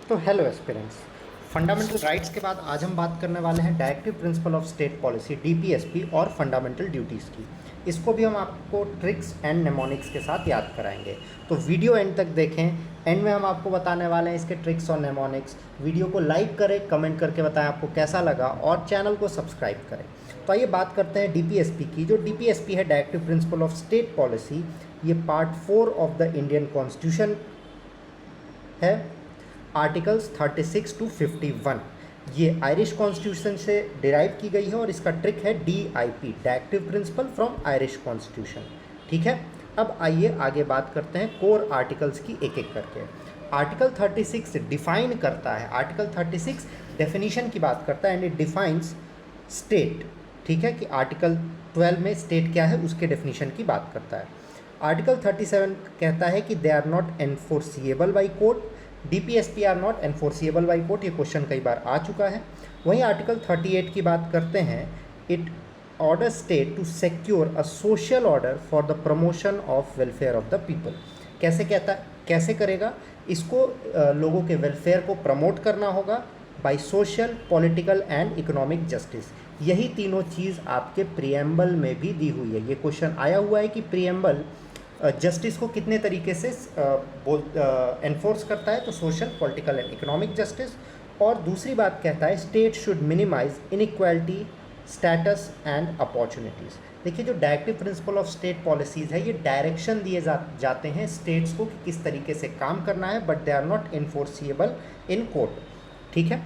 तो hello aspirants, fundamental rights के बाद आज हम बात करने वाले हैं directive principle of state policy DPSP और फंडामेंटल ड्यूटीज़ की। इसको भी हम आपको ट्रिक्स एंड नेमोनिक्स के साथ याद कराएंगे, तो वीडियो एंड तक देखें। एंड में हम आपको बताने वाले हैं इसके ट्रिक्स और नेमोनिक्स। वीडियो को लाइक करें, कमेंट करके बताएं आपको कैसा लगा और चैनल को सब्सक्राइब करें। तो आइए बात करते हैं डीपीएसपी की। जो डीपीएसपी है directive principle of state policy, ये part 4 of the Indian constitution है। आर्टिकल्स 36 टू 51 ये आयरिश कॉन्स्टिट्यूशन से डिराइव की गई है और इसका ट्रिक है DIP, directive principle from Irish constitution. ठीक है, अब आइए आगे बात करते हैं कोर आर्टिकल्स की एक एक करके। आर्टिकल 36 डिफाइन करता है, आर्टिकल 36 डेफिनेशन की बात करता है एंड इट डिफाइंस स्टेट। ठीक है, कि आर्टिकल 12 में स्टेट क्या है उसके डेफिनेशन की बात करता है। आर्टिकल 37 कहता है कि they are not enforceable by court, DPSP are not enforceable by court. ये क्वेश्चन कई बार आ चुका है। वहीं आर्टिकल 38 की बात करते हैं, it order state to secure a social order for the promotion of welfare of the people. कैसे करेगा इसको? लोगों के वेलफेयर को प्रमोट करना होगा by social, political and economic justice. यही तीनों चीज़ आपके प्रीएम्बल में भी दी हुई है। ये क्वेश्चन आया हुआ है कि प्रीएम्बल जस्टिस को कितने तरीके से एनफोर्स करता है, तो social, political and economic justice. और दूसरी बात कहता है state should minimise inequality, status and opportunities. देखिए, जो directive principle of state policies है, ये डायरेक्शन दिए जाते हैं स्टेट्स को कि किस तरीके से काम करना है, but they are not enforceable in court. ठीक है,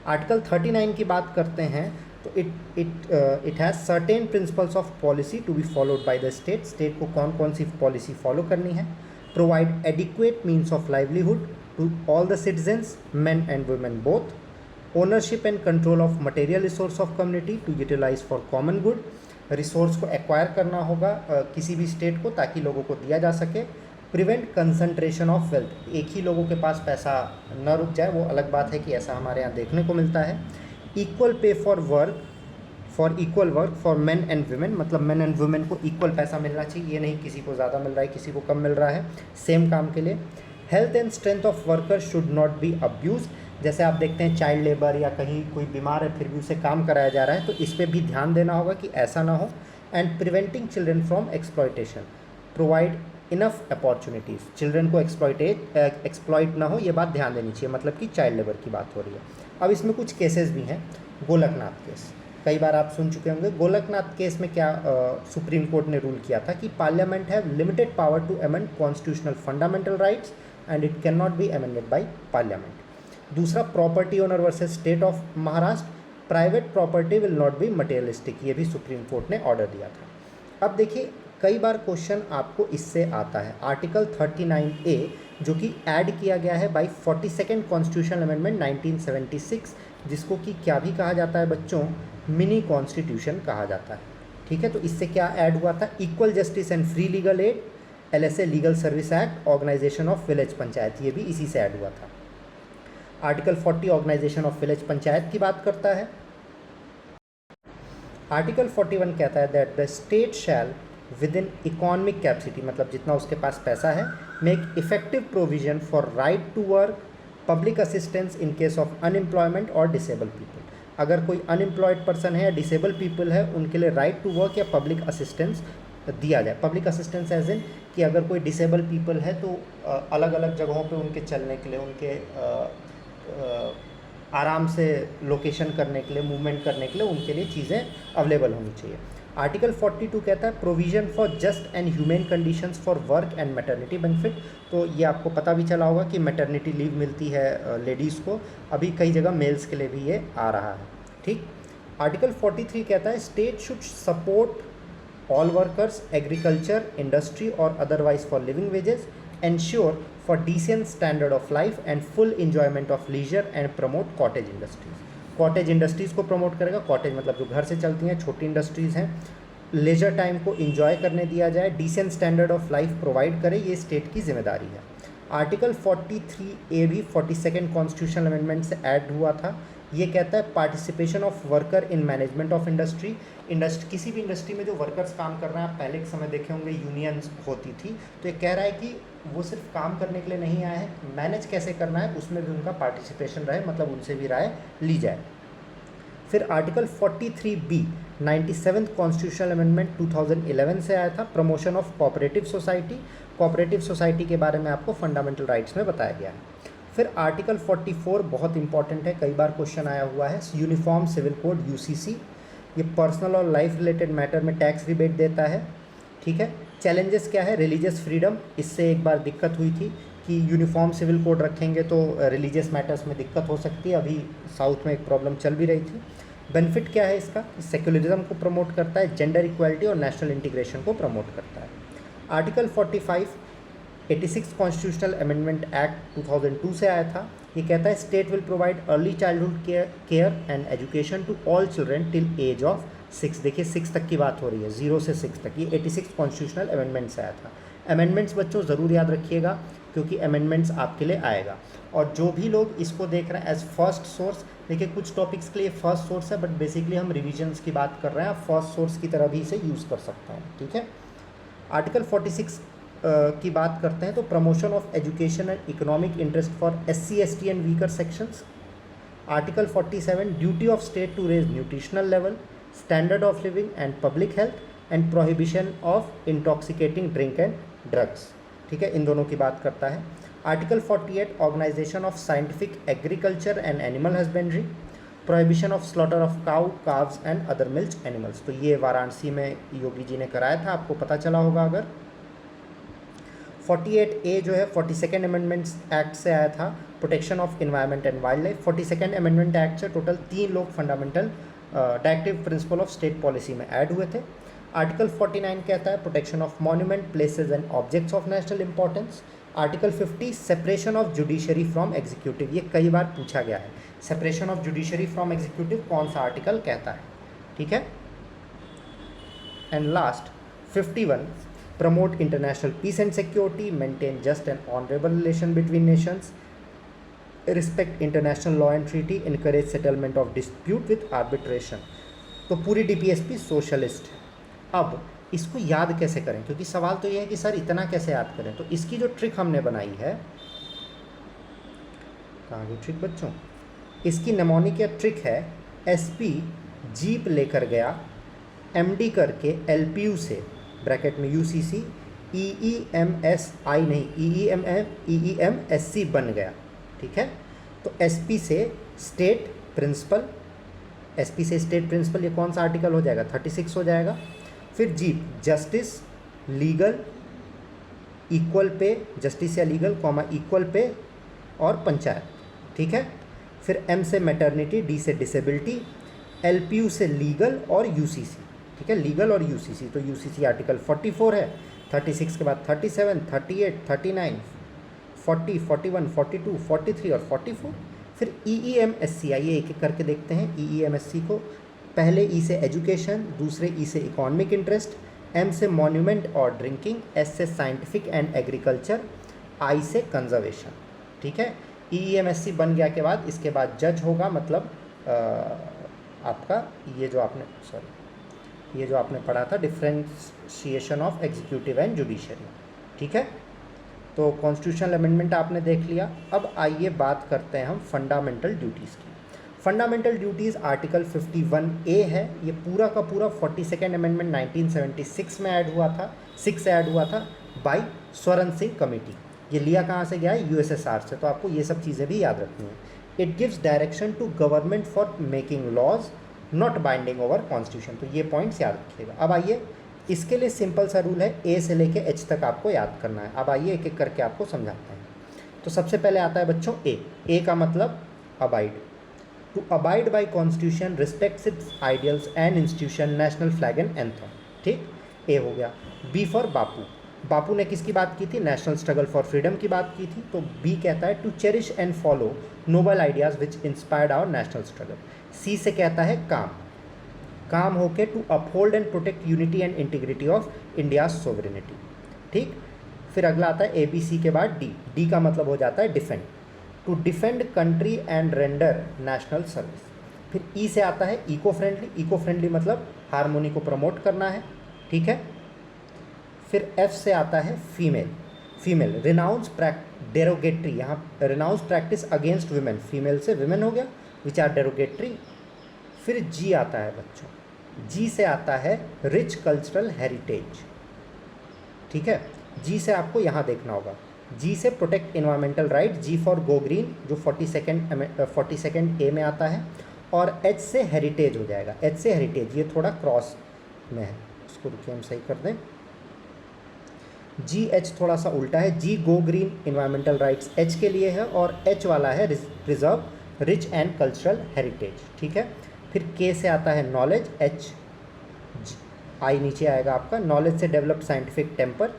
आर्टिकल 39 की बात करते हैं तो it has certain principles of policy to be followed by the state. State को कौन कौन सी पॉलिसी फॉलो करनी है? Provide adequate means of livelihood to all the citizens, men and women both. Ownership and control of material resource of community to utilise for common good. Resource को acquire करना होगा किसी भी स्टेट को ताकि लोगों को दिया जा सके। प्रिवेंट कंसंट्रेशन ऑफ वेल्थ, एक ही लोगों के पास पैसा न रुक जाए, वो अलग बात है कि ऐसा हमारे यहाँ देखने को मिलता है। Equal pay for work, for equal work for main and women, मतलब मेन एंड वुमेन को इक्वल पैसा मिलना चाहिए, ये नहीं किसी को ज़्यादा मिल रहा है किसी को कम मिल रहा है सेम काम के लिए। Health and strength of worker should not be abuse. जैसे आप देखते हैं चाइल्ड लेबर या कहीं कोई बीमार है फिर भी उसे काम कराया जा रहा है, तो इस पर भी ध्यान देना होगा कि ऐसा ना हो। And preventing children from exploitation, provide enough opportunities, children को एक्सप्लॉइट ना हो, ये बात ध्यान देनी चाहिए, मतलब कि चाइल्ड लेबर की बात हो रही है। अब इसमें कुछ केसेस भी हैं। गोलकनाथ केस कई बार आप सुन चुके होंगे। गोलकनाथ केस में क्या सुप्रीम कोर्ट ने रूल किया था कि parliament have limited power to amend constitutional fundamental rights and it can not be amended by parliament. दूसरा, property owner versus state of Maharashtra, private property will not be materialistic, ये भी supreme court ने order दिया था। अब देखिए, कई बार question आपको इससे आता है। आर्टिकल 39A जो कि ऐड किया गया है बाई 42nd कॉन्स्टिट्यूशनल अमेंडमेंट 1976, जिसको कि क्या भी कहा जाता है बच्चों, मिनी कॉन्स्टिट्यूशन कहा जाता है। ठीक है, तो इससे क्या ऐड हुआ था? Equal justice and free legal aid, LSA legal service act, organisation of village panchayat, ये भी इसी से ऐड हुआ था। Article 40 organisation of village panchayat की बात करता है। आर्टिकल 41 कहता है that the state shall within economic capacity, मतलब जितना उसके पास पैसा है, make effective provision for right to work, public assistance in case of unemployment और डिसेबल पीपल। अगर कोई अनएम्प्लॉयड पर्सन है या डिसेबल पीपल है, उनके लिए राइट टू वर्क या पब्लिक असिस्टेंस दिया जाए। पब्लिक असिस्टेंस एज इन कि अगर कोई डिसेबल पीपल है तो अलग अलग जगहों पे उनके चलने के लिए, उनके आराम से लोकेशन करने के लिए, मूवमेंट करने के लिए उनके लिए चीज़ें अवेलेबल होनी चाहिए। आर्टिकल 42 कहता है provision for just and humane conditions for work and maternity benefit. तो ये आपको पता भी चला होगा कि मैटरनिटी लीव मिलती है लेडीज़ को, अभी कई जगह मेल्स के लिए भी ये आ रहा है। ठीक। आर्टिकल 43 कहता है state should support all workers, agriculture, industry और otherwise for living wages, ensure for decent standard of life and full enjoyment of leisure and promote cottage industries. Cottage industries को प्रमोट करेगा। कॉटेज मतलब जो घर से चलती हैं, छोटी इंडस्ट्रीज़ हैं। लेजर टाइम को इंजॉय करने दिया जाए, decent standard of life provide करे, ये स्टेट की जिम्मेदारी है। आर्टिकल 43A भी 42nd कॉन्स्टिट्यूशनल अमेंडमेंट से ऐड हुआ था ये कहता है participation of worker in management of industry. किसी भी इंडस्ट्री में जो वर्कर्स काम कर रहे हैं, आप पहले के समय देखे होंगे यूनियंस होती थी, तो ये कह रहा है कि वो सिर्फ काम करने के लिए नहीं आए हैं, मैनेज कैसे करना है उसमें भी उनका पार्टिसिपेशन रहे, मतलब उनसे भी राय ली जाए। फिर article 43B 97th constitutional amendment 2011 से आया था, promotion of cooperative society. Cooperative society के बारे में आपको फंडामेंटल राइट्स में बताया गया है। फिर आर्टिकल 44 बहुत इंपॉर्टेंट है, कई बार क्वेश्चन आया हुआ है, यूनिफॉर्म सिविल कोड UCC। ये पर्सनल और लाइफ रिलेटेड मैटर में टैक्स रिबेट देता है, ठीक है। चैलेंजेस क्या है, रिलीजियस फ्रीडम, इससे एक बार दिक्कत हुई थी कि यूनिफॉर्म सिविल कोड रखेंगे तो रिलीजियस मैटर्स में दिक्कत हो सकती है, अभी साउथ में एक प्रॉब्लम चल भी रही थी। बेनिफिट क्या है इसका, सेक्युलरिज्म को प्रमोट करता है, जेंडर इक्वालिटी और नेशनल इंटीग्रेशन को प्रमोट करता है। आर्टिकल 45 86 कॉन्स्टिट्यूशनल अमेंडमेंट एक्ट 2002 से आया था। ये कहता है state will provide early childhood care and education to all children till age of 6। देखिए 6 तक की बात हो रही है, 0 से 6 तक। ये 86 कॉन्स्टिट्यूशनल अमेंडमेंट से आया था। अमेंडमेंट्स बच्चों ज़रूर याद रखिएगा, क्योंकि अमेंडमेंट्स आपके लिए आएगा। और जो भी लोग इसको देख रहे हैं एज फर्स्ट सोर्स, देखिए कुछ टॉपिक्स के लिए फर्स्ट सोर्स है, बट बेसिकली हम रिविजन्स की बात कर रहे हैं, आप फर्स्ट सोर्स की तरह भी इसे यूज़ कर सकते हैं, ठीक है। आर्टिकल 46 की बात करते हैं तो promotion of education and economic interest for SC ST and weaker sections. Article 47 duty of state to raise nutritional level, standard of living and public health and prohibition of intoxicating drink and drugs, ठीक है, इन दोनों की बात करता है। Article 48 organisation of scientific agriculture and animal husbandry, prohibition of slaughter of cow calves and other milk animals. तो ये वाराणसी में योगी जी ने कराया था, आपको पता चला होगा अगर। 48A जो है 42nd अमेंडमेंट्स एक्ट से आया था, protection of environment and wild life. 42nd amendment act से टोटल 3 लोग fundamental directive principle of state policy में ऐड हुए थे। आर्टिकल 49 कहता है protection of monument places and objects of national importance. Article 50 separation of judiciary from executive, ये कई बार पूछा गया है, separation of judiciary from executive कौन सा आर्टिकल कहता है, ठीक है। And last 51 promote international piece and security, maintain just and honourable relation between nations, respect international law and treaty, encourage settlement of dispute with arbitration. तो पूरी DPSP socialist है। अब इसको याद कैसे करें, क्योंकि सवाल तो ये है कि सर इतना कैसे याद करें, तो इसकी जो ट्रिक हमने बनाई है, कहाँ गई ट्रिक बच्चों, इसकी नेमोनिक या ट्रिक है SP जीप लेकर गया MD करके LPU से ब्रैकेट में UCC EEMSI नहीं EEMSC बन गया, ठीक है। तो SP से स्टेट प्रिंसिपल, SP से स्टेट प्रिंसिपल, ये कौन सा आर्टिकल हो जाएगा, 36 हो जाएगा। फिर jeep justice legal equal pay, justice या लीगल कॉमा इक्वल पे और पंचायत, ठीक है। फिर M से मैटरनिटी, D से डिसेबिलिटी, LPU से लीगल और UCC, ठीक है, लीगल और UCC। तो UCC आर्टिकल 44 है, 36 के बाद 37, 38, 39, 40, 41, 42, 43 और 44। फिर EEMSC, आइए एक एक करके देखते हैं EEMSC को। पहले E से एजुकेशन, दूसरे E से इकोनॉमिक इंटरेस्ट, M से मॉन्यूमेंट और ड्रिंकिंग, S से साइंटिफिक एंड एग्रीकल्चर, I से कंजर्वेशन, ठीक है। EEMSC बन गया के बाद इसके बाद जज होगा, मतलब आपका ये जो आपने पढ़ा था differentiation of executive and judiciary, ठीक है। तो कॉन्स्टिट्यूशनल अमेंडमेंट आपने देख लिया। अब आइए बात करते हैं हम फंडामेंटल ड्यूटीज़ की। फंडामेंटल ड्यूटीज़ आर्टिकल 51A है, ये पूरा का पूरा 42nd अमेंडमेंट 1976 में ऐड हुआ था, 6 से ऐड हुआ था बाय स्वरण सिंह कमेटी। ये लिया कहाँ से गया है, USSR से, तो आपको ये सब चीज़ें भी याद रखनी है। It gives direction to government for making laws not binding over constitution, तो ये पॉइंट्स याद रखिएगा। अब आइए, इसके लिए सिंपल सा रूल है, A से लेके H तक आपको याद करना है। अब आइए एक एक करके आपको समझाते हैं। तो सबसे पहले आता है बच्चों A का मतलब abide, to abide by constitution, respects its ideals and institution, national flag and anthem, ठीक, A हो गया। B फॉर बापू, बापू ने किसकी बात की थी, नेशनल स्ट्रगल फॉर फ्रीडम की बात की थी, तो B कहता है to cherish and follow noble ideas which inspired our national struggle. C से कहता है काम होके to uphold and protect unity and integrity of India's sovereignty, ठीक। फिर अगला आता है ABC के बाद D का मतलब हो जाता है defend, to defend country and render national service. फिर ई से आता है इको फ्रेंडली, इको फ्रेंडली मतलब हारमोनी को प्रमोट करना है, ठीक है। फिर एफ से आता है फीमेल, फीमेल रिनाउंस डेरोगेटरी, यहाँ renounce practice against women, female से वुमेन हो गया, विच आर डेरोगेटरी। फिर जी आता है बच्चों, जी से आता है रिच कल्चरल हेरिटेज, ठीक है। जी से आपको यहाँ देखना होगा, जी से protect environmental right, G for go green जो 42nd ए में आता है, और एच से हेरिटेज हो जाएगा, एच से हेरिटेज ये थोड़ा क्रॉस में है, इसको रुकिए हम सही कर दें, जी एच थोड़ा सा उल्टा है, G go green environmental rights H के लिए है, और एच वाला है preserve rich and cultural heritage, ठीक है। फिर के से आता है नॉलेज, एच आई नीचे आएगा आपका, नॉलेज से डेवलप साइंटिफिक टेम्पर।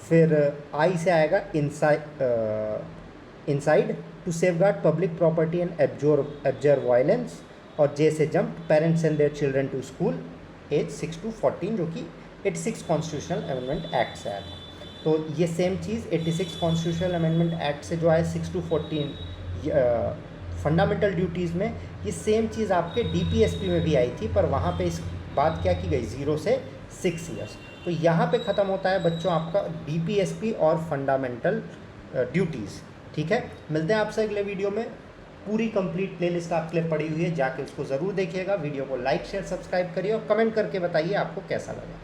फिर आई से आएगा inside to safeguard public property and abjure violence, और जे से jump parents and their children to school age 6 to 14 जो कि 86 कॉन्स्टिट्यूशनल अमेंडमेंट एक्ट से आया था। तो ये सेम चीज़ 86 कॉन्स्टिट्यूशनल अमेंडमेंट एक्ट से जो आया 6 to 14 फंडामेंटल ड्यूटीज़ में, ये सेम चीज़ आपके DPSP में भी आई थी, पर वहाँ पे इस बात क्या की गई 0 से 6 ईयर्स। तो यहाँ पे ख़त्म होता है बच्चों आपका DPSP और फंडामेंटल ड्यूटीज़, ठीक है। मिलते हैं आपसे अगले वीडियो में, पूरी कंप्लीट प्लेलिस्ट आपके लिए पड़ी हुई है, जाके उसको ज़रूर देखिएगा। वीडियो को लाइक शेयर सब्सक्राइब करिए और कमेंट करके बताइए आपको कैसा लगा।